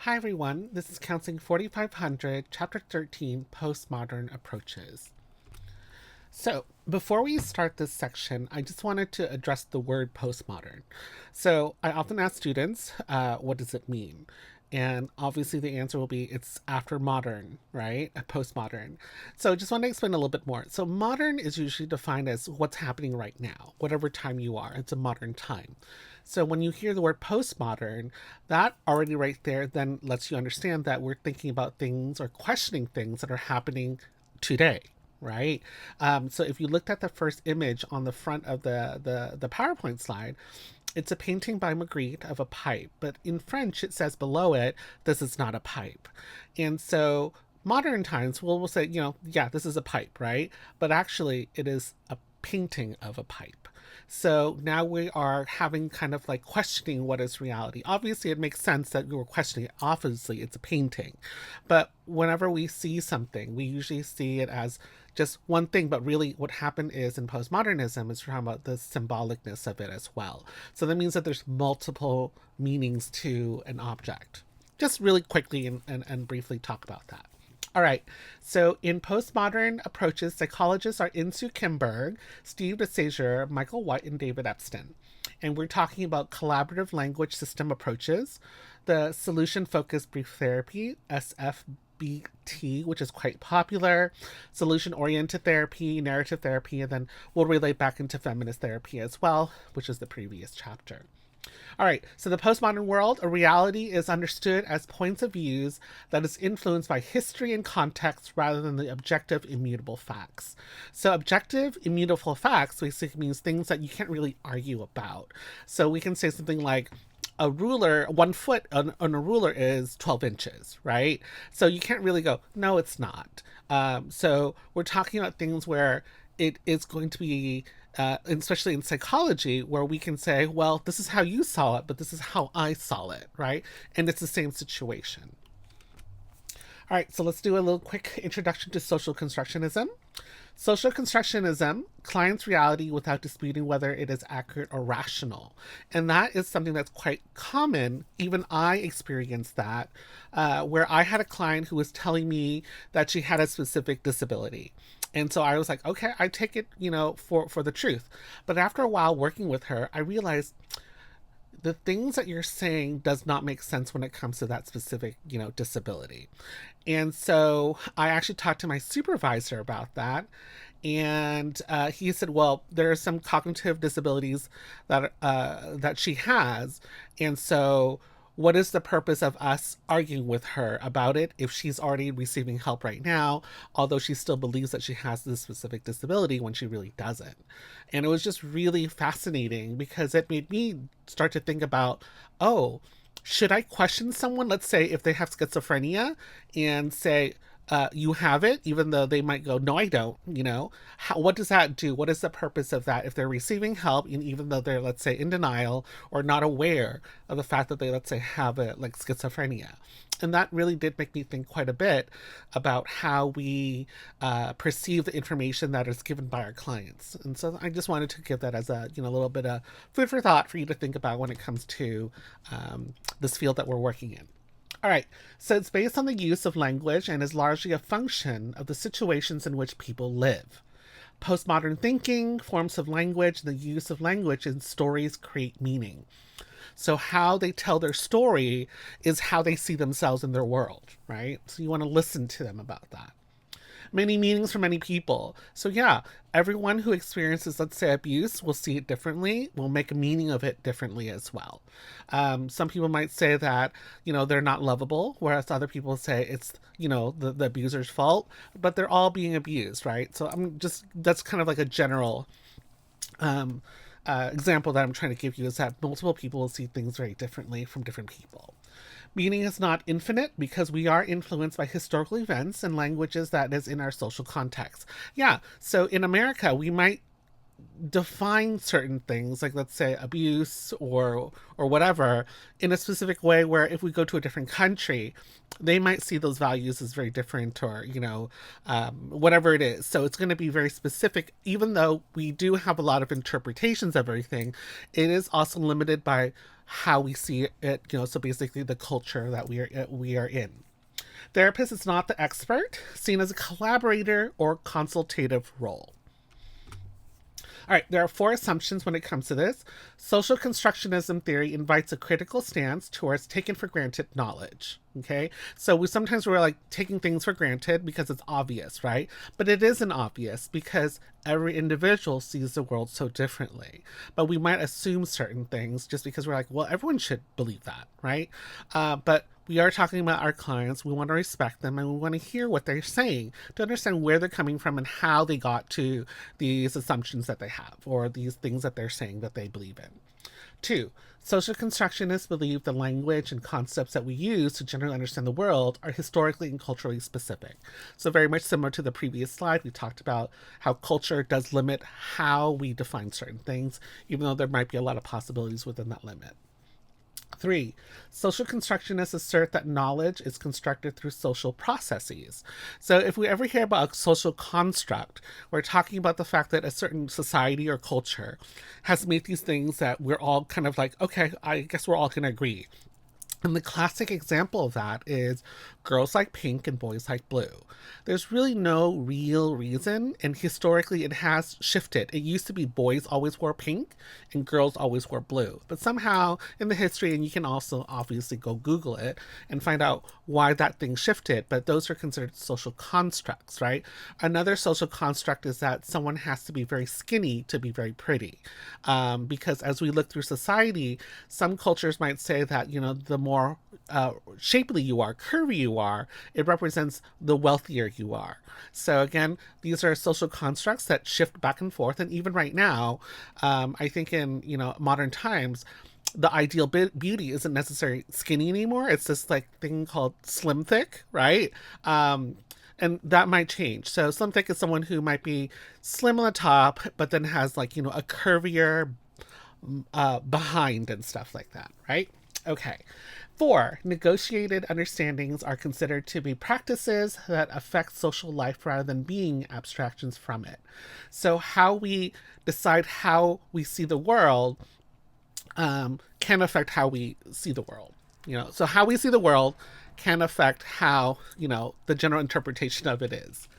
Hi everyone, this is Counseling 4500, Chapter 13, Postmodern Approaches. So, before we start this section, I just wanted to address the word postmodern. So, I often ask students, what does it mean? And obviously, the answer will be it's after modern, right? Postmodern. So, I just want to explain a little bit more. So, modern is usually defined as what's happening right now, whatever time you are. It's a modern time. So, when you hear the word postmodern, that already right there then lets you understand that we're thinking about things or questioning things that are happening today, right? So if you looked at the first image on the front of the PowerPoint slide, it's a painting by Magritte of a pipe, but in French it says below it, this is not a pipe. And so modern times we'll say, yeah, this is a pipe, right? But actually it is a painting of a pipe. So now we are having kind of like questioning what is reality. Obviously, it makes sense that we were questioning it. Obviously, it's a painting. But whenever we see something, we usually see it as just one thing. But really, what happened is in postmodernism is we're talking about the symbolicness of it as well. So that means that there's multiple meanings to an object. Just really quickly and briefly talk about that. All right. So in postmodern approaches, psychologists are Insoo Kimberg, Steve DeSager, Michael White, and David Epstein. And we're talking about collaborative language system approaches, the solution focused brief therapy, SFBT, which is quite popular, solution oriented therapy, narrative therapy, and then we'll relate back into feminist therapy as well, which is the previous chapter. All right, so the postmodern world, a reality is understood as points of views that is influenced by history and context rather than the objective, immutable facts. So objective, immutable facts basically means things that you can't really argue about. So we can say something like, a ruler, 1 foot on a ruler is 12 inches, right? So you can't really go, no, it's not. So we're talking about things where it is going to be, especially in psychology, where we can say, well, this is how you saw it, but this is how I saw it, right? And it's the same situation. All right, so let's do a little quick introduction to social constructionism. Social constructionism clients reality without disputing whether it is accurate or rational. And that is something that's quite common. Even I experienced that, where I had a client who was telling me that she had a specific disability. And so I was like, okay, I take it, for the truth. But after a while working with her, I realized the things that you're saying does not make sense when it comes to that specific, disability. And so I actually talked to my supervisor about that. And he said, well, there are some cognitive disabilities that she has. And so what is the purpose of us arguing with her about it if she's already receiving help right now, although she still believes that she has this specific disability when she really doesn't? And it was just really fascinating because it made me start to think about, oh, should I question someone, let's say if they have schizophrenia, and say, you have it, even though they might go, no, I don't, what does that do? What is the purpose of that if they're receiving help, and even though they're, let's say, in denial or not aware of the fact that they, let's say, have it like schizophrenia? And that really did make me think quite a bit about how we perceive the information that is given by our clients. And so I just wanted to give that as a little bit of food for thought for you to think about when it comes to this field that we're working in. All right, so it's based on the use of language and is largely a function of the situations in which people live. Postmodern thinking, forms of language, and the use of language in stories create meaning. So how they tell their story is how they see themselves in their world, right? So you want to listen to them about that. Many meanings for many people. So yeah, everyone who experiences, let's say, abuse will see it differently, will make a meaning of it differently as well. Some people might say that, they're not lovable, whereas other people say it's, the abuser's fault, but they're all being abused, right? So that's kind of like a general example that I'm trying to give you, is that multiple people will see things very differently from different people. Meaning is not infinite because we are influenced by historical events and languages that is in our social context. Yeah, so in America, we might define certain things, like let's say abuse or whatever, in a specific way, where if we go to a different country, they might see those values as very different, or whatever it is. So it's going to be very specific. Even though we do have a lot of interpretations of everything, it is also limited by how we see it. So basically the culture that we are in. Therapist is not the expert, seen as a collaborator or consultative role. All right, there are 4 assumptions when it comes to this. Social constructionism theory invites a critical stance towards taken for granted knowledge. Okay, so we're like taking things for granted because it's obvious, right? But it isn't obvious because every individual sees the world so differently. But we might assume certain things just because we're like, well, everyone should believe that, right? But we are talking about our clients. We want to respect them and we want to hear what they're saying to understand where they're coming from and how they got to these assumptions that they have, or these things that they're saying that they believe in. 2, social constructionists believe the language and concepts that we use to generally understand the world are historically and culturally specific. So very much similar to the previous slide, we talked about how culture does limit how we define certain things, even though there might be a lot of possibilities within that limit. 3, social constructionists assert that knowledge is constructed through social processes. So if we ever hear about a social construct, we're talking about the fact that a certain society or culture has made these things that we're all kind of like, okay, I guess we're all going to agree. And the classic example of that is girls like pink and boys like blue. There's really no real reason, and historically it has shifted. It used to be boys always wore pink and girls always wore blue. But somehow in the history, and you can also obviously go Google it and find out why that thing shifted, but those are considered social constructs, right? Another social construct is that someone has to be very skinny to be very pretty. Because as we look through society, some cultures might say that, the more shapely you are, curvy you are, it represents the wealthier you are. So again, these are social constructs that shift back and forth. And even right now, I think in, modern times, the ideal beauty isn't necessarily skinny anymore. It's this like thing called slim thick, right? And that might change. So slim thick is someone who might be slim on the top, but then has like, a curvier behind and stuff like that, right? Okay. 4, negotiated understandings are considered to be practices that affect social life rather than being abstractions from it. So how we decide how we see the world can affect how we see the world. So how we see the world can affect how, the general interpretation of it is.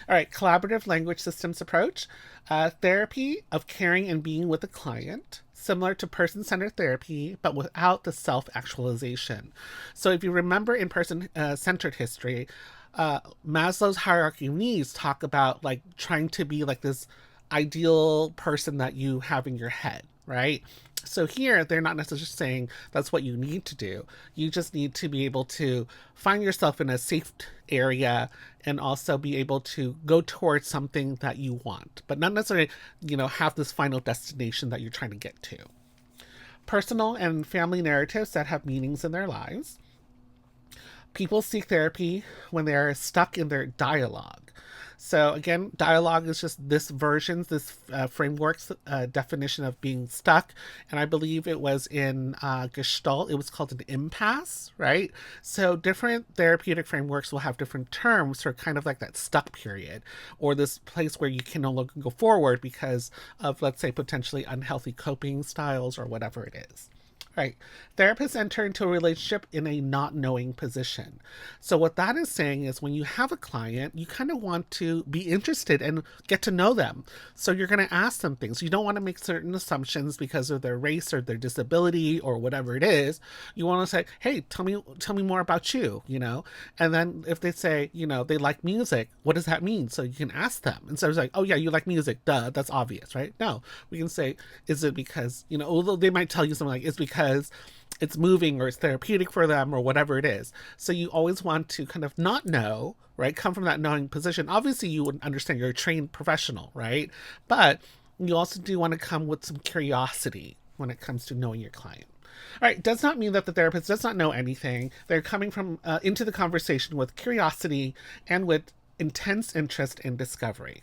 All right, collaborative language systems approach. Therapy of caring and being with the client, similar to person-centered therapy, but without the self-actualization. So if you remember in person-centered history, Maslow's hierarchy of needs talk about like trying to be like this ideal person that you have in your head, right? So here, they're not necessarily saying that's what you need to do. You just need to be able to find yourself in a safe area and also be able to go towards something that you want, but not necessarily, have this final destination that you're trying to get to. Personal and family narratives that have meanings in their lives. People seek therapy when they're stuck in their dialogue. So again, dialogue is just this framework's definition of being stuck. And I believe it was in Gestalt, it was called an impasse, right? So different therapeutic frameworks will have different terms for kind of like that stuck period, or this place where you can no longer go forward because of, let's say, potentially unhealthy coping styles or whatever it is. Right. Therapists enter into a relationship in a not knowing position. So what that is saying is when you have a client, you kind of want to be interested and get to know them. So you're going to ask them things. You don't want to make certain assumptions because of their race or their disability or whatever it is. You want to say, hey, tell me more about you, And then if they say, they like music, what does that mean? So you can ask them. And so it's like, oh yeah, you like music. Duh, that's obvious, right? No, we can say, is it because, although they might tell you something like, it's because it's moving or it's therapeutic for them or whatever it is. So you always want to kind of not know, right? Come from that knowing position. Obviously you would understand you're a trained professional, right? But you also do want to come with some curiosity when it comes to knowing your client. All right, does not mean that the therapist does not know anything. They're coming from into the conversation with curiosity and with intense interest in discovery.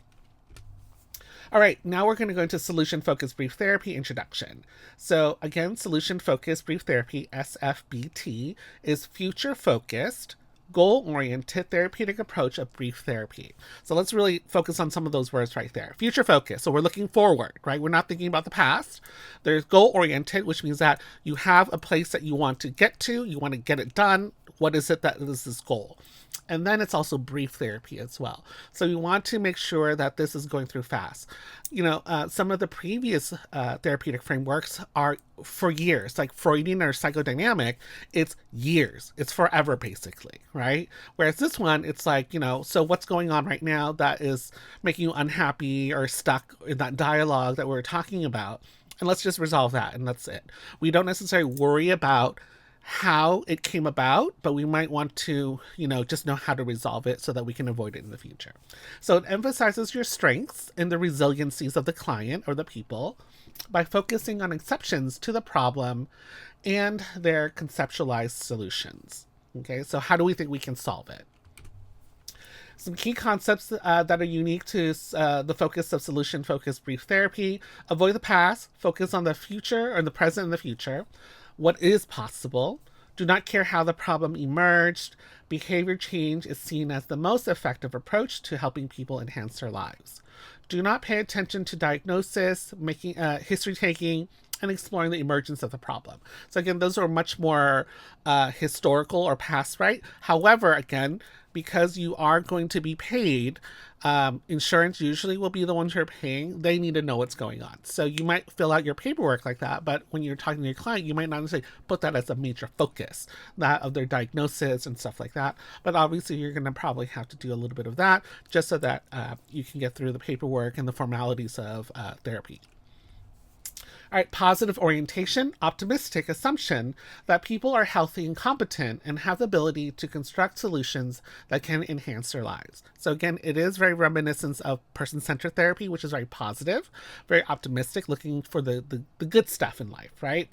All right, now we're going to go into solution focused brief therapy introduction. So, again, solution focused brief therapy, SFBT, is future focused, goal oriented therapeutic approach of brief therapy. So, let's really focus on some of those words right there. Future focused. So, we're looking forward, right? We're not thinking about the past. There's goal oriented, which means that you have a place that you want to get to, you want to get it done. What is it that is this goal? And then it's also brief therapy as well. So you want to make sure that this is going through fast. Some of the previous therapeutic frameworks are for years, like Freudian or psychodynamic, it's years. It's forever, basically, right? Whereas this one, it's like, so what's going on right now that is making you unhappy or stuck in that dialogue that we're talking about? And let's just resolve that, and that's it. We don't necessarily worry about how it came about, but we might want to, just know how to resolve it so that we can avoid it in the future. So it emphasizes your strengths and the resiliencies of the client or the people by focusing on exceptions to the problem and their conceptualized solutions. Okay, so how do we think we can solve it? Some key concepts that are unique to the focus of solution-focused brief therapy: avoid the past, focus on the future or the present and the future. What is possible? Do not care how the problem emerged. Behavior change is seen as the most effective approach to helping people enhance their lives. Do not pay attention to diagnosis, making history taking, and exploring the emergence of the problem. So again, those are much more historical or past, right? However, again, because you are going to be paid, insurance usually will be the ones who are paying. They need to know what's going on. So you might fill out your paperwork like that, but when you're talking to your client, you might not necessarily put that as a major focus, that of their diagnosis and stuff like that. But obviously you're going to probably have to do a little bit of that just so that you can get through the paperwork and the formalities of therapy. All right, positive orientation, optimistic assumption that people are healthy and competent and have the ability to construct solutions that can enhance their lives. So again, it is very reminiscent of person-centered therapy, which is very positive, very optimistic, looking for the good stuff in life, right?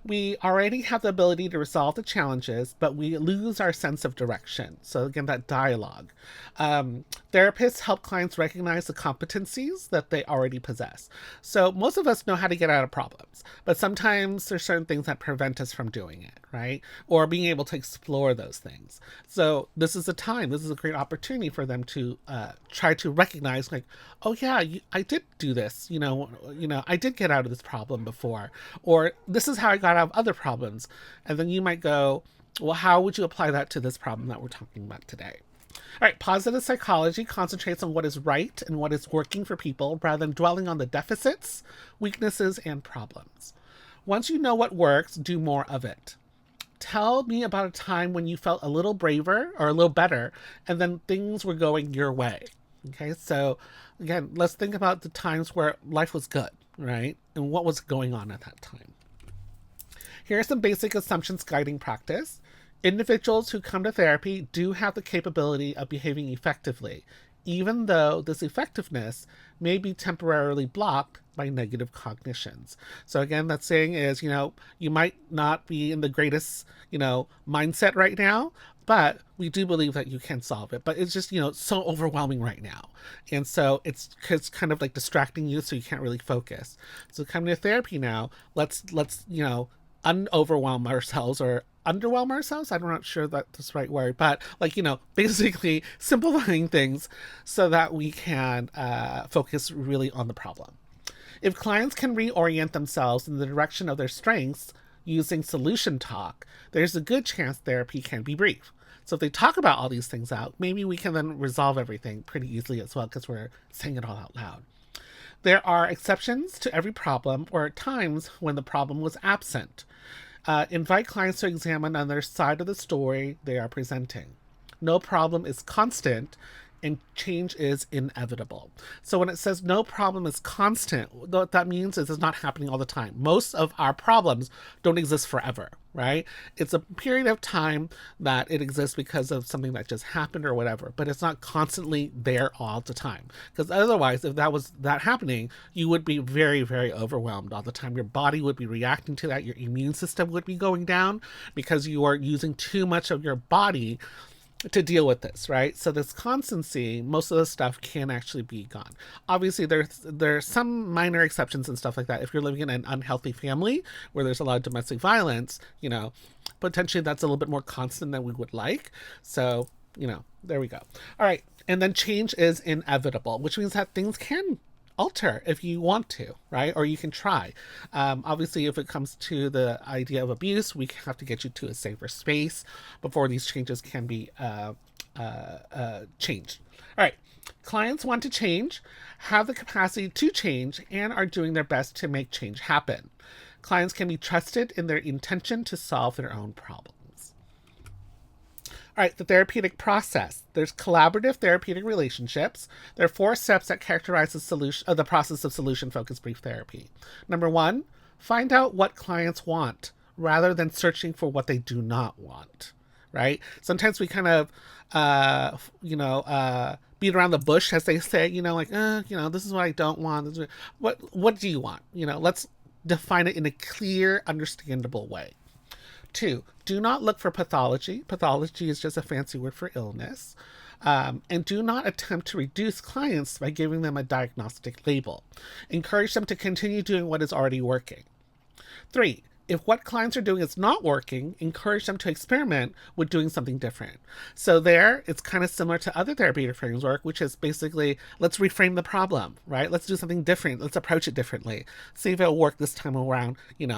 We already have the ability to resolve the challenges, but we lose our sense of direction. So again, that dialogue. Therapists help clients recognize the competencies that they already possess. So most of us know how to get out of problems, but sometimes there's certain things that prevent us from doing it, right? Or being able to explore those things. So this is a great opportunity for them to try to recognize, like, oh yeah, I did do this, I did get out of this problem before, or this is how I got out of other problems. And then you might go, well, how would you apply that to this problem that we're talking about today? All right, positive psychology concentrates on what is right and what is working for people rather than dwelling on the deficits, weaknesses, and problems. Once you know what works, do more of it. Tell me about a time when you felt a little braver or a little better and then things were going your way. Okay, so again, let's think about the times where life was good, right? And what was going on at that time. Here are some basic assumptions guiding practice. Individuals who come to therapy do have the capability of behaving effectively, even though this effectiveness may be temporarily blocked by negative cognitions. So again, that saying is, you might not be in the greatest, mindset right now, but we do believe that you can solve it. But it's just, so overwhelming right now. And so it's kind of like distracting you so you can't really focus. So coming to therapy now, let's unoverwhelm ourselves or underwhelm ourselves. I'm not sure that's the right word, but basically simplifying things so that we can focus really on the problem. If clients can reorient themselves in the direction of their strengths using solution talk, there's a good chance therapy can be brief. So if they talk about all these things out, maybe we can then resolve everything pretty easily as well because we're saying it all out loud. There are exceptions to every problem or at times when the problem was absent. Invite clients to examine on their side of the story they are presenting. No problem is constant and change is inevitable. So when it says no problem is constant, what that means is it's not happening all the time. Most of our problems don't exist forever, right? It's a period of time that it exists because of something that just happened or whatever, but it's not constantly there all the time. Because otherwise, if that was that happening, you would be very, very overwhelmed all the time. Your body would be reacting to that. Your immune system would be going down because you are using too much of your body to deal with this, right? So this constancy, most of the stuff can actually be gone. Obviously, there's some minor exceptions and stuff like that. If you're living in an unhealthy family where there's a lot of domestic violence, potentially that's a little bit more constant than we would like. So, there we go. All right. And then change is inevitable, which means that things can alter if you want to, right? Or you can try. Obviously, if it comes to the idea of abuse, we have to get you to a safer space before these changes can be changed. All right. Clients want to change, have the capacity to change, and are doing their best to make change happen. Clients can be trusted in their intention to solve their own problems. All right, the therapeutic process. There's collaborative therapeutic relationships. There are 4 steps that characterize the process of solution-focused brief therapy. Number 1, find out what clients want rather than searching for what they do not want, right? Sometimes we kind of, beat around the bush, as they say, this is what I don't want. What do you want? Let's define it in a clear, understandable way. 2, do not look for pathology. Pathology is just a fancy word for illness. And do not attempt to reduce clients by giving them a diagnostic label. Encourage them to continue doing what is already working. 3, if what clients are doing is not working, encourage them to experiment with doing something different. So there, it's kind of similar to other therapeutic framework, which is basically, let's reframe the problem, right? Let's do something different. Let's approach it differently. See if it'll work this time around,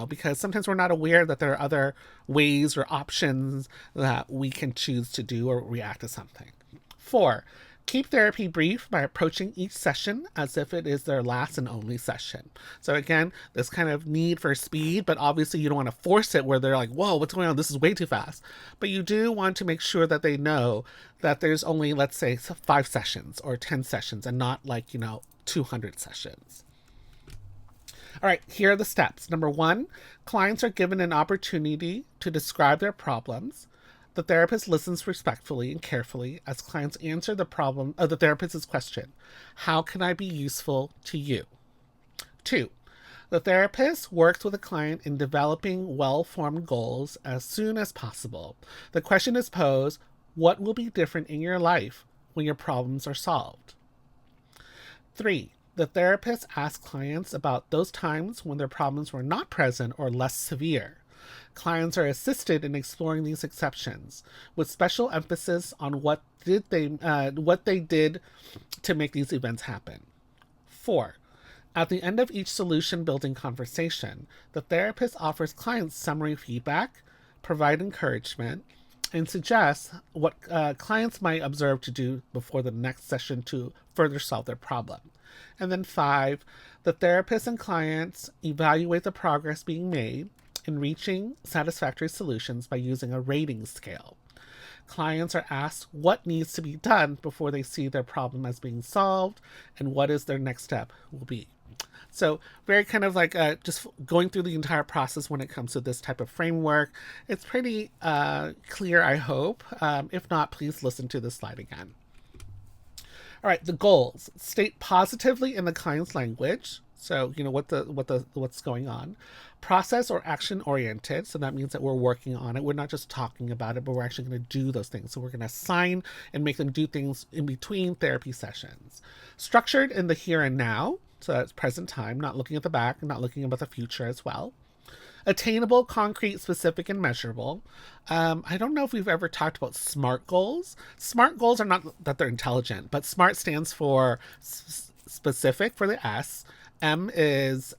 because sometimes we're not aware that there are other ways or options that we can choose to do or react to something. 4, keep therapy brief by approaching each session as if it is their last and only session. So again, this kind of need for speed, but obviously you don't want to force it where they're like, whoa, what's going on? This is way too fast. But you do want to make sure that they know that there's only, let's say, 5 sessions or 10 sessions and not 200 sessions. All right, here are the steps. Number 1, clients are given an opportunity to describe their problems. The therapist listens respectfully and carefully as clients answer the therapist's question. How can I be useful to you? 2, the therapist works with the client in developing well-formed goals as soon as possible. The question is posed, what will be different in your life when your problems are solved? 3, the therapist asks clients about those times when their problems were not present or less severe. Clients are assisted in exploring these exceptions, with special emphasis on what they did to make these events happen. 4, at the end of each solution-building conversation, the therapist offers clients summary feedback, provide encouragement, and suggests what clients might observe to do before the next session to further solve their problem. And then 5, the therapist and clients evaluate the progress being made in reaching satisfactory solutions by using a rating scale. Clients are asked what needs to be done before they see their problem as being solved and what is their next step will be. So very kind of just going through the entire process when it comes to this type of framework. It's pretty clear, I hope. If not, please listen to this slide again. All right, the goals. State positively in the client's language. So, what's going on. Process or action oriented. So that means that we're working on it. We're not just talking about it, but we're actually going to do those things. So we're going to assign and make them do things in between therapy sessions. Structured in the here and now. So that's present time, not looking at the back, not looking about the future as well. Attainable, concrete, specific, and measurable. I don't know if we've ever talked about SMART goals. SMART goals are not that they're intelligent, but SMART stands for specific for the S. M is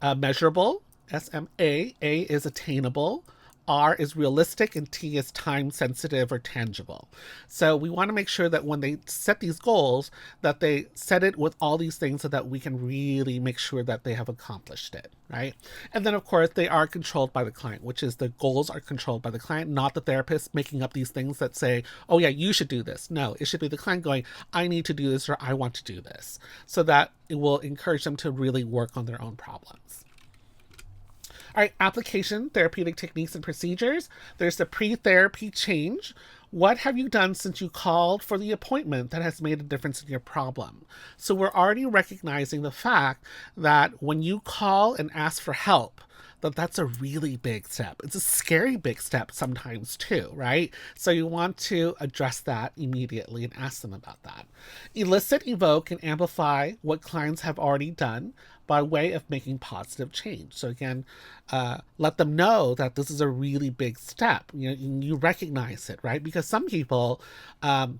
measurable, SMA. A is attainable. R is realistic, and T is time sensitive or tangible. So we want to make sure that when they set these goals, that they set it with all these things so that we can really make sure that they have accomplished it, right? And then, of course, they are controlled by the client, which is the goals are controlled by the client, not the therapist making up these things that say, oh yeah, you should do this. No, it should be the client going, I need to do this or I want to do this, so that it will encourage them to really work on their own problems. All right, application, therapeutic techniques and procedures. There's the pre-therapy change. What have you done since you called for the appointment that has made a difference in your problem? So we're already recognizing the fact that when you call and ask for help, that that's a really big step. It's a scary big step sometimes too, right? So you want to address that immediately and ask them about that. Elicit, evoke, and amplify what clients have already done by way of making positive change. So again, let them know that this is a really big step. You recognize it, right? Because some people,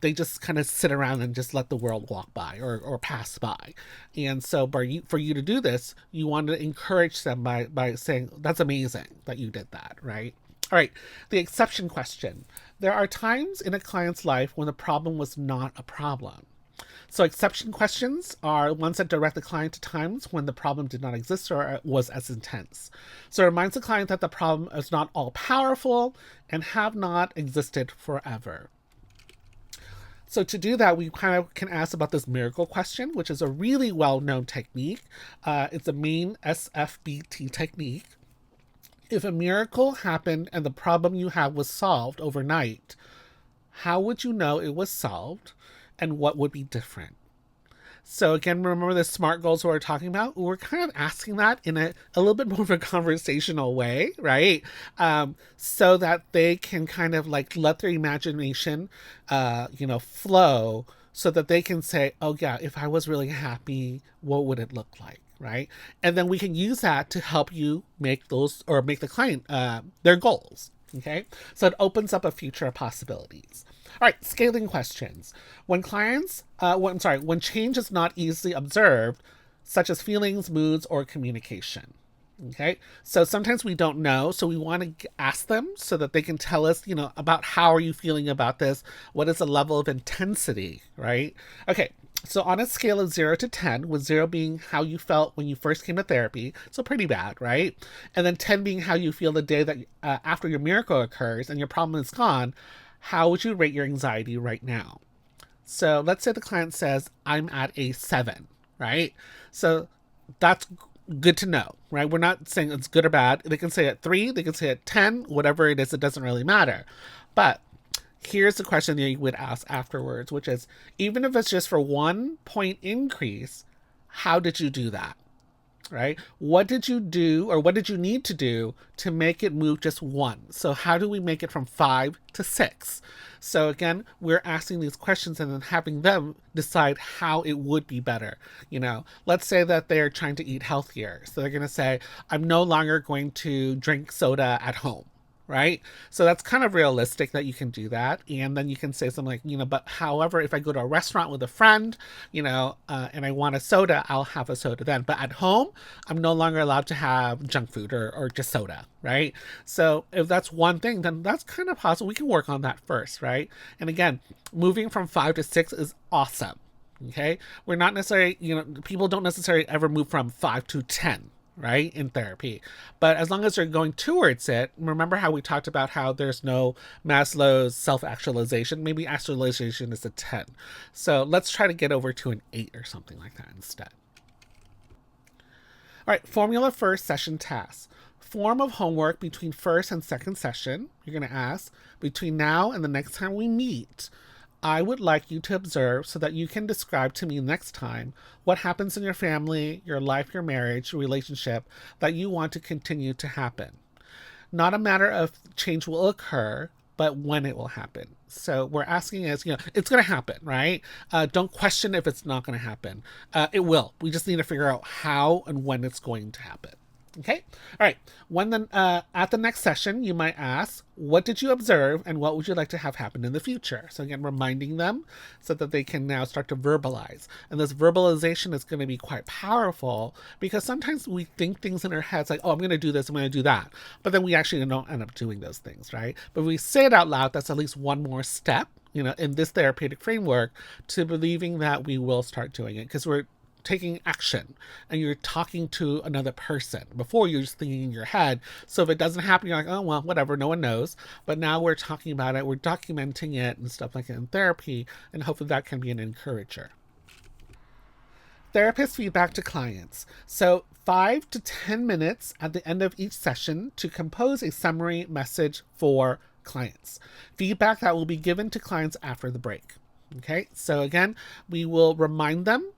they just kind of sit around and just let the world walk by or pass by. And so for you to do this, you want to encourage them by saying, that's amazing that you did that, right? All right, the exception question. There are times in a client's life when the problem was not a problem. So exception questions are ones that direct the client to times when the problem did not exist or was as intense. So it reminds the client that the problem is not all powerful and have not existed forever. So to do that, we kind of can ask about this miracle question, which is a really well-known technique. It's a main SFBT technique. If a miracle happened and the problem you have was solved overnight, how would you know it was solved? And what would be different? So again, remember the SMART goals we were talking about? We're kind of asking that in a little bit more of a conversational way, right? So that they can kind of like let their imagination, flow, so that they can say, oh yeah, if I was really happy, what would it look like? Right? And then we can use that to help you make those, or make the client, their goals. Okay. So it opens up a future of possibilities. All right, scaling questions. When when change is not easily observed, such as feelings, moods, or communication. Okay, so sometimes we don't know, so we want to ask them so that they can tell us, about how are you feeling about this? What is the level of intensity, right? Okay, so on a scale of 0 to 10, with 0 being how you felt when you first came to therapy, so pretty bad, right? And then 10 being how you feel the day that after your miracle occurs and your problem is gone, how would you rate your anxiety right now? So let's say the client says, I'm at a 7, right? So that's good to know, right? We're not saying it's good or bad. They can say at 3, they can say at 10, whatever it is, it doesn't really matter. But here's the question that you would ask afterwards, which is, even if it's just for 1 point increase, how did you do that? Right? What did you do, or what did you need to do to make it move just 1? So how do we make it from 5 to 6? So again, we're asking these questions and then having them decide how it would be better. Let's say that they're trying to eat healthier. So they're going to say, I'm no longer going to drink soda at home. Right? So that's kind of realistic that you can do that. And then you can say something like, but however, if I go to a restaurant with a friend, and I want a soda, I'll have a soda then. But at home, I'm no longer allowed to have junk food or just soda, right? So if that's one thing, then that's kind of possible. We can work on that first, right? And again, moving from 5 to 6 is awesome. Okay? We're not necessarily, people don't necessarily ever move from 5 to 10. Right, in therapy. But as long as you're going towards it, remember how we talked about how there's no Maslow's self-actualization? Maybe actualization is a 10. So let's try to get over to an 8 or something like that instead. All right, formula for session tasks. Form of homework between first and second session. You're going to ask, between now and the next time we meet, I would like you to observe so that you can describe to me next time what happens in your family, your life, your marriage, your relationship that you want to continue to happen. Not a matter of change will occur, but when it will happen. So we're asking is, it's going to happen, right? Don't question if it's not going to happen. It will. We just need to figure out how and when it's going to happen. Okay. All right. At the next session, you might ask, what did you observe and what would you like to have happen in the future? So again, reminding them so that they can now start to verbalize. And this verbalization is going to be quite powerful because sometimes we think things in our heads like, oh, I'm going to do this, I'm going to do that. But then we actually don't end up doing those things, right? But if we say it out loud, that's at least one more step, in this therapeutic framework to believing that we will start doing it because we're taking action and you're talking to another person. Before, you're just thinking in your head. So if it doesn't happen, you're like, oh, well, whatever, no one knows. But now we're talking about it, we're documenting it and stuff like that in therapy, and hopefully that can be an encourager. Therapist feedback to clients. So 5 to 10 minutes at the end of each session to compose a summary message for clients. Feedback that will be given to clients after the break. Okay, so again, we will remind them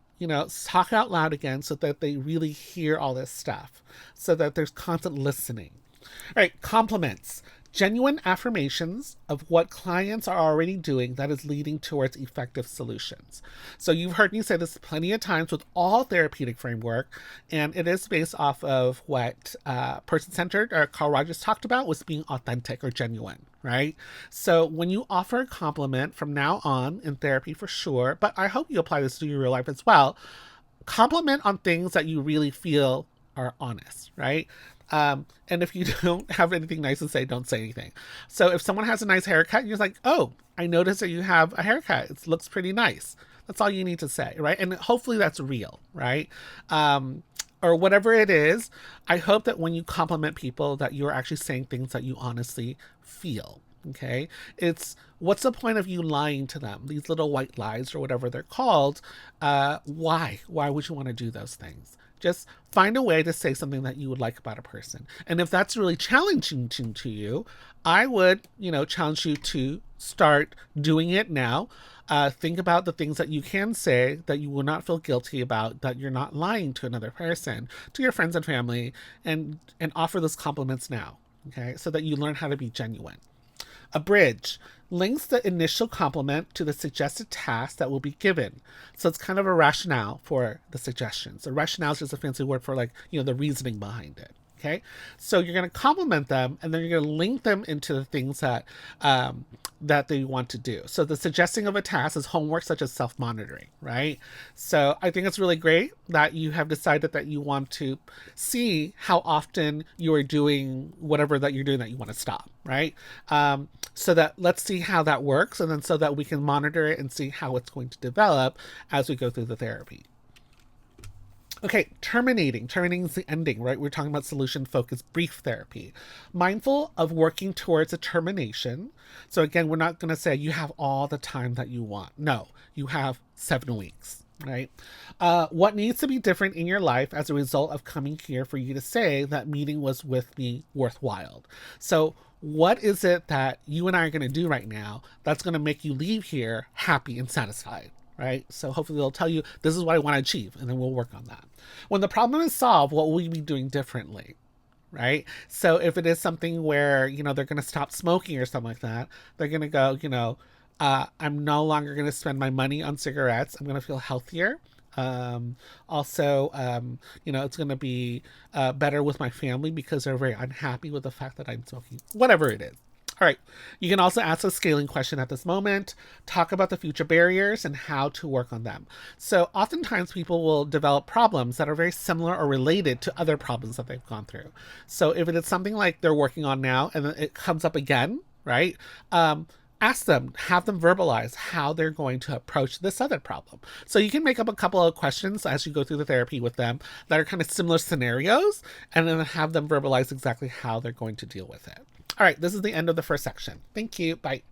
talk out loud again so that they really hear all this stuff, so that there's constant listening. All right, compliments. Genuine affirmations of what clients are already doing that is leading towards effective solutions. So you've heard me say this plenty of times with all therapeutic framework, and it is based off of what person-centered or Carl Rogers talked about was being authentic or genuine, right? So when you offer a compliment from now on in therapy for sure, but I hope you apply this to your real life as well, compliment on things that you really feel are honest, right? And if you don't have anything nice to say, don't say anything. So if someone has a nice haircut, you're like, oh, I noticed that you have a haircut. It looks pretty nice. That's all you need to say, right? And hopefully that's real, right? Or whatever it is, I hope that when you compliment people that you're actually saying things that you honestly feel. Okay, it's what's the point of you lying to them? These little white lies or whatever they're called. Why? Why would you want to do those things? Just find a way to say something that you would like about a person. And if that's really challenging to you, I would, challenge you to start doing it now. Think about the things that you can say that you will not feel guilty about, that you're not lying to another person, to your friends and family, and offer those compliments now. Okay, so that you learn how to be genuine. A bridge links the initial compliment to the suggested task that will be given. So it's kind of a rationale for the suggestions. The rationale is just a fancy word for the reasoning behind it. Okay, so you're going to compliment them, and then you're going to link them into the things that that they want to do. So the suggesting of a task is homework such as self-monitoring, right? So I think it's really great that you have decided that you want to see how often you are doing whatever that you're doing that you want to stop, right? So that let's see how that works, and then so that we can monitor it and see how it's going to develop as we go through the therapy. Okay, terminating. Terminating is the ending, right? We're talking about solution-focused brief therapy. Mindful of working towards a termination. So again, we're not going to say you have all the time that you want. No, you have 7 weeks, right? What needs to be different in your life as a result of coming here for you to say that meeting was with me worthwhile? So what is it that you and I are going to do right now that's going to make you leave here happy and satisfied? Right? So hopefully they'll tell you, this is what I want to achieve, and then we'll work on that. When the problem is solved, what will we be doing differently? Right? So if it is something where, they're going to stop smoking or something like that, they're going to go, I'm no longer going to spend my money on cigarettes. I'm going to feel healthier. Also, it's going to be better with my family because they're very unhappy with the fact that I'm smoking, whatever it is. All right, you can also ask a scaling question at this moment, talk about the future barriers and how to work on them. So oftentimes people will develop problems that are very similar or related to other problems that they've gone through. So if it is something like they're working on now and then it comes up again, right? Ask them, have them verbalize how they're going to approach this other problem. So you can make up a couple of questions as you go through the therapy with them that are kind of similar scenarios, and then have them verbalize exactly how they're going to deal with it. All right, this is the end of the first section. Thank you. Bye.